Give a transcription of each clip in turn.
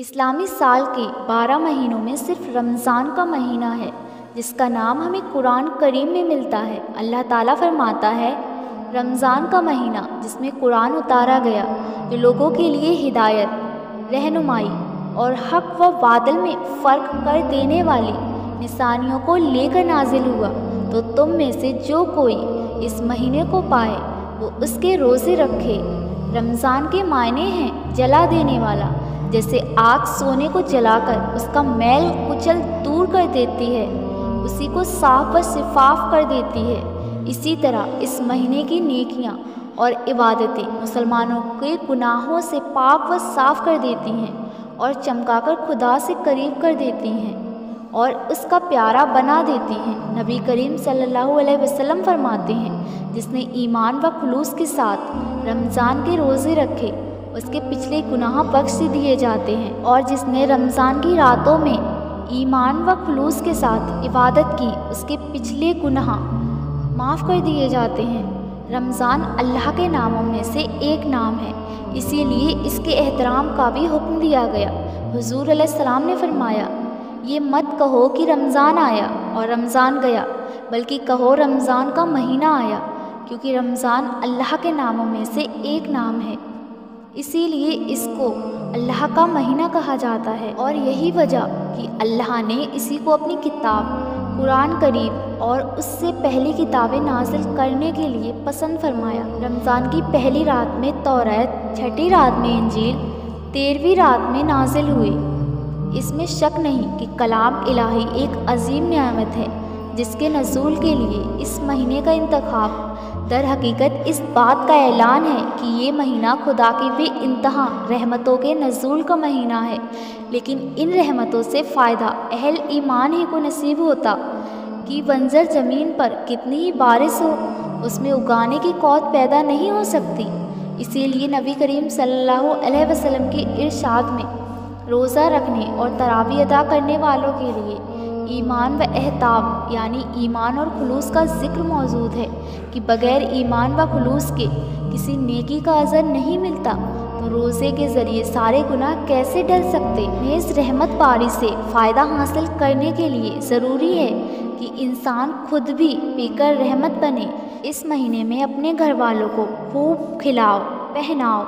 इस्लामी साल के 12 महीनों में सिर्फ रमज़ान का महीना है जिसका नाम हमें कुरान करीम में मिलता है। अल्लाह ताला फरमाता है, रमज़ान का महीना जिसमें कुरान उतारा गया, जो लोगों के लिए हिदायत, रहनुमाई और हक व बातिल में फ़र्क कर देने वाली निशानियों को लेकर नाजिल हुआ, तो तुम में से जो कोई इस महीने को पाए वो उसके रोज़े रखे। रमज़ान के मायने हैं जला देने वाला, जैसे आग सोने को जलाकर उसका मैल कुचल दूर कर देती है, उसी को साफ व शिफाफ कर देती है। इसी तरह इस महीने की नेकियां और इबादतें मुसलमानों के गुनाहों से पाक व साफ कर देती हैं और चमकाकर खुदा से करीब कर देती हैं और उसका प्यारा बना देती हैं। नबी करीम सल्लल्लाहु अलैहि वसल्लम फरमाते हैं, जिसने ईमान व खुलूस के साथ रमज़ान के रोज़े रखे उसके पिछले गुनाह बख्श दिए जाते हैं, और जिसने रमज़ान की रातों में ईमान व खुलूस के साथ इबादत की उसके पिछले गुनाह माफ़ कर दिए जाते हैं। रमज़ान अल्लाह के नामों में से एक नाम है, इसीलिए इसके एहतराम का भी हुक्म दिया गया। हुज़ूर अलैहिस्सलाम ने फरमाया, ये मत कहो कि रमज़ान आया और रमज़ान गया, बल्कि कहो रमज़ान का महीना आया, क्योंकि रमज़ान अल्लाह के नामों में से एक नाम है, इसीलिए इसको अल्लाह का महीना कहा जाता है। और यही वजह कि अल्लाह ने इसी को अपनी किताब कुरान करीम और उससे पहली किताबें नाजिल करने के लिए पसंद फरमाया। रमज़ान की पहली रात में तौरात, छठी रात में इंजील, 13वीं रात में नाजिल हुई। इसमें शक नहीं कि कलाम इलाही एक अजीम नियामत है, जिसके नज़ूल के लिए इस महीने का इंतखाब दर हकीकत इस बात का ऐलान है कि ये महीना खुदा की बेइंतहा रहमतों के नज़ूल का महीना है। लेकिन इन रहमतों से फ़ायदा अहल ईमान ही को नसीब होता कि बंजर ज़मीन पर कितनी ही बारिश हो, उसमें उगाने की कौत पैदा नहीं हो सकती। इसीलिए नबी करीम सल्लल्लाहु अलैहि वसल्लम के इरशाद में रोज़ा रखने और तरावी अदा करने वालों के लिए ईमान व एहताब यानी ईमान और खुलूस का ज़िक्र मौजूद है कि बग़ैर ईमान व खुलूस के किसी नेकी का अज़र नहीं मिलता, तो रोज़े के ज़रिए सारे गुनाह कैसे डल सकते। इस रहमत बारी से फ़ायदा हासिल करने के लिए ज़रूरी है कि इंसान खुद भी पीकर रहमत बने। इस महीने में अपने घर वालों को खूब खिलाओ, पहनाओ,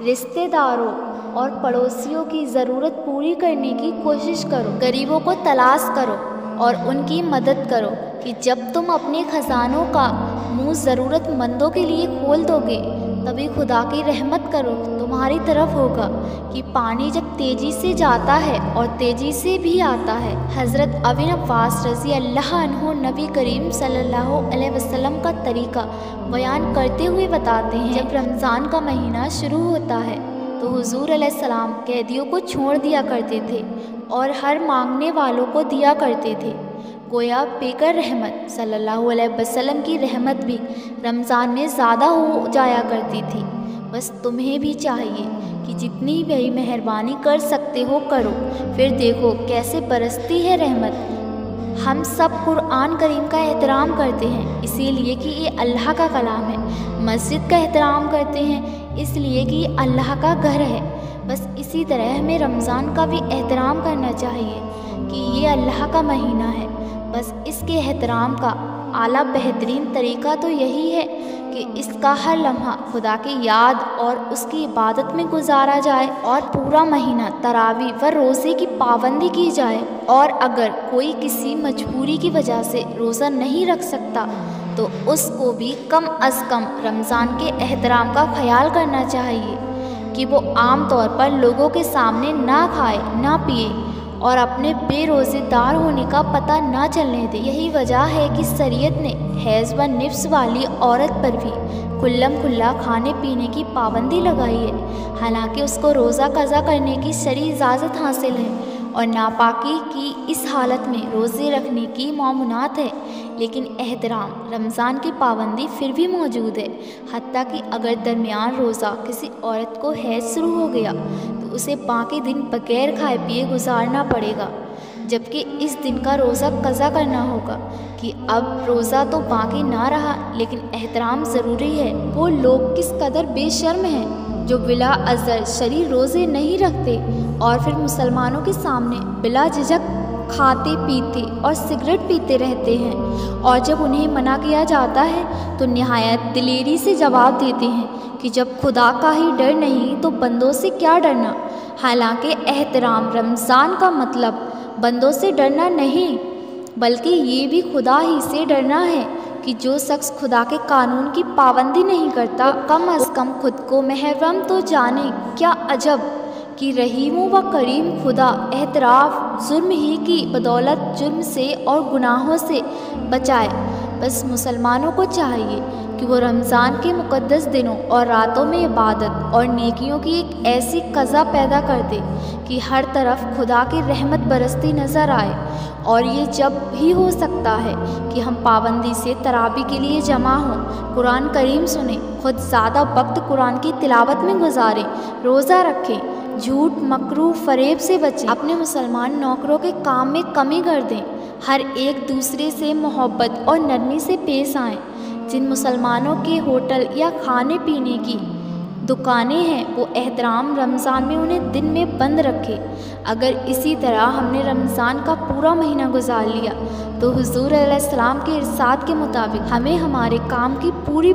रिश्तेदारों और पड़ोसियों की ज़रूरत पूरी करने की कोशिश करो, गरीबों को तलाश करो और उनकी मदद करो कि जब तुम अपने ख़जानों का मुंह ज़रूरतमंदों के लिए खोल दोगे, तभी खुदा की रहमत करो तुम्हारी तरफ होगा कि पानी जब तेज़ी से जाता है और तेज़ी से भी आता है। हज़रत अबी अब्बास रज़ी अल्लाह अन्हु नबी करीम सल्लल्लाहु अलैहि वसल्लम का तरीक़ा बयान करते हुए बताते हैं, जब रमज़ान का महीना शुरू होता है तो हुज़ूर अलैहिस्सलाम कैदियों को छोड़ दिया करते थे और हर मांगने वालों को दिया करते थे। गोया पेकर रहमत सल्लल्लाहु अलैहि वसल्लम की रहमत भी रमज़ान में ज़्यादा हो जाया करती थी। बस तुम्हें भी चाहिए कि जितनी भी मेहरबानी कर सकते हो करो, फिर देखो कैसे बरसती है रहमत। हम सब कुरान करीम का एहतराम करते हैं इसीलिए कि ये अल्लाह का कलाम है, मस्जिद का एहतराम करते हैं इसलिए कि ये अल्लाह का घर है। बस इसी तरह हमें रमज़ान का भी एहतराम करना चाहिए कि ये अल्लाह का महीना है। बस इसके एहतराम का आला बेहतरीन तरीक़ा तो यही है कि इसका हर लम्हा खुदा की याद और उसकी इबादत में गुजारा जाए और पूरा महीना तरावी व रोज़े की पाबंदी की जाए। और अगर कोई किसी मजबूरी की वजह से रोज़ा नहीं रख सकता तो उसको भी कम अज़ कम रमज़ान के एहतराम का ख्याल करना चाहिए कि वो आम तौर पर लोगों के सामने ना खाए ना पिए और अपने बेरोज़ेदार होने का पता ना चलने दे। यही वजह है कि शरीयत ने हैज़ व निफ्स वाली औरत पर भी खुल्लम खुल्ला खाने पीने की पाबंदी लगाई है। हालांकि उसको रोज़ा कज़ा करने की शरई इजाज़त हासिल है और नापाकी की इस हालत में रोज़े रखने की मामूनात है, लेकिन एहतराम रमज़ान की पाबंदी फिर भी मौजूद है। हत्ता कि अगर दरमियान रोज़ा किसी औरत को हैज़ शुरू हो गया तो उसे बाकी दिन बगैर खाए पिए गुजारना पड़ेगा, जबकि इस दिन का रोज़ा कज़ा करना होगा कि अब रोज़ा तो बाकी ना रहा लेकिन एहतराम ज़रूरी है। वो लोग किस कदर बेशर्म हैं जो बिला अज़र शरीर रोज़े नहीं रखते और फिर मुसलमानों के सामने बिला झिझक खाते पीते और सिगरेट पीते रहते हैं, और जब उन्हें मना किया जाता है तो निहायत दिलेरी से जवाब देते हैं कि जब खुदा का ही डर नहीं तो बंदों से क्या डरना। हालांकि एहतराम रमज़ान का मतलब बंदों से डरना नहीं, बल्कि ये भी खुदा ही से डरना है कि जो शख्स खुदा के कानून की पाबंदी नहीं करता कम अज़ कम खुद को महरम तो जाने। क्या अजब कि रहीम व करीम खुदा एतराफ़ जुर्म ही की बदौलत जुर्म से और गुनाहों से बचाए। बस मुसलमानों को चाहिए कि वो रमज़ान के मुक़द्दस दिनों और रातों में इबादत और नेकियों की एक ऐसी क़ज़ा पैदा कर दे कि हर तरफ खुदा की रहमत बरसती नज़र आए। और ये जब भी हो सकता है कि हम पाबंदी से तरावी के लिए जमा हों, कुरान करीम सुने, खुद ज़्यादा वक्त कुरान की तिलावत में गुजारें, रोज़ा रखें, झूठ मकरू फ़रेब से बचें, अपने मुसलमान नौकरों के काम में कमी कर दें, हर एक दूसरे से मोहब्बत और नरमी से पेश आएँ। जिन मुसलमानों के होटल या खाने पीने की दुकानें हैं वो एहतराम रमज़ान में उन्हें दिन में बंद रखे। अगर इसी तरह हमने रमज़ान का पूरा महीना गुजार लिया तो हुज़ूर अलैहिस्सलाम के इरशाद के मुताबिक हमें हमारे काम की पूरी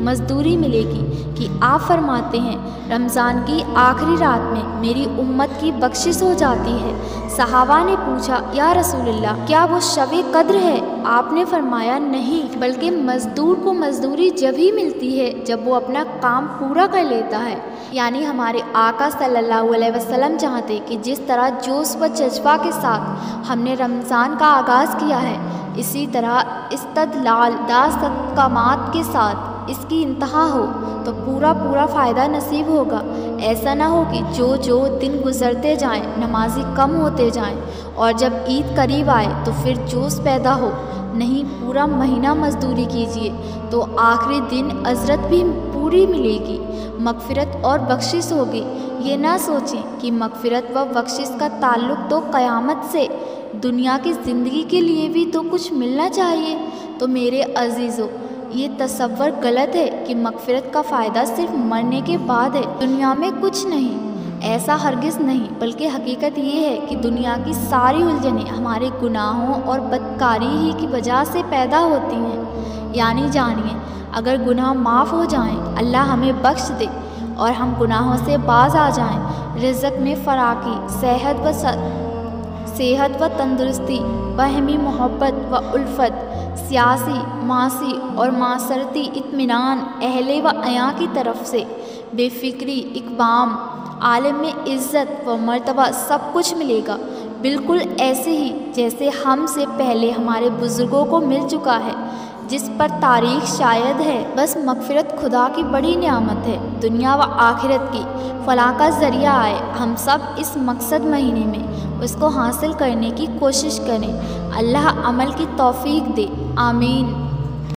मजदूरी मिलेगी कि आप फरमाते हैं रमज़ान की आखिरी रात में मेरी उम्मत की बख्शिश हो जाती है। सहाबा ने पूछा, या रसूलल्लाह, क्या वो शब-ए कद्र है? आपने फरमाया नहीं, बल्कि मज़दूर को मजदूरी जब ही मिलती है जब वो अपना काम पूरा कर लेता है। यानी हमारे आका सल्लल्लाहु अलैहि वसल्लम चाहते कि जिस तरह जोश व जज्बा के साथ हमने रमज़ान का आगाज़ किया है, इसी तरह इस्तदलाल दास्तकामात के साथ इसकी इंतहा हो तो पूरा फ़ायदा नसीब होगा। ऐसा ना हो कि जो दिन गुज़रते जाएं नमाजी कम होते जाएं और जब ईद करीब आए तो फिर जोश पैदा हो। नहीं, पूरा महीना मजदूरी कीजिए तो आखिरी दिन अजरत भी पूरी मिलेगी, मगफिरत और बख्शिश होगी। ये ना सोचें कि मगफिरत व बख्शिश का ताल्लुक़ तो क़यामत से, दुनिया की ज़िंदगी के लिए भी तो कुछ मिलना चाहिए। तो मेरे अज़ीज़ों, ये तसव्वुर गलत है कि मगफिरत का फ़ायदा सिर्फ मरने के बाद है, दुनिया में कुछ नहीं। ऐसा हरगिज़ नहीं, बल्कि हकीकत ये है कि दुनिया की सारी उलझनें हमारे गुनाहों और बदकारी ही की वजह से पैदा होती हैं। यानी जानिए, अगर गुनाह माफ़ हो जाएं, अल्लाह हमें बख्श दे और हम गुनाहों से बाज आ जाएं, रिज़्क़ में फ़राकी, सेहत व तंदुरुस्ती, बहमी मोहब्बत व उल्फत, सियासी, मासी और मासरती इत्मीनान, अहले व अयां की तरफ से बेफ़िक्री, इक़बाम, आलम में इज़्ज़त व मर्तबा सब कुछ मिलेगा, बिल्कुल ऐसे ही जैसे हमसे पहले हमारे बुज़ुर्गों को मिल चुका है, जिस पर तारीख़ शायद है। बस मगफिरत खुदा की बड़ी नियामत है, दुनिया व आखिरत की फलाह का ज़रिया आए। हम सब इस मकसद महीने में उसको हासिल करने की कोशिश करें। अल्लाह अमल की तौफ़ीक दे, आमीन।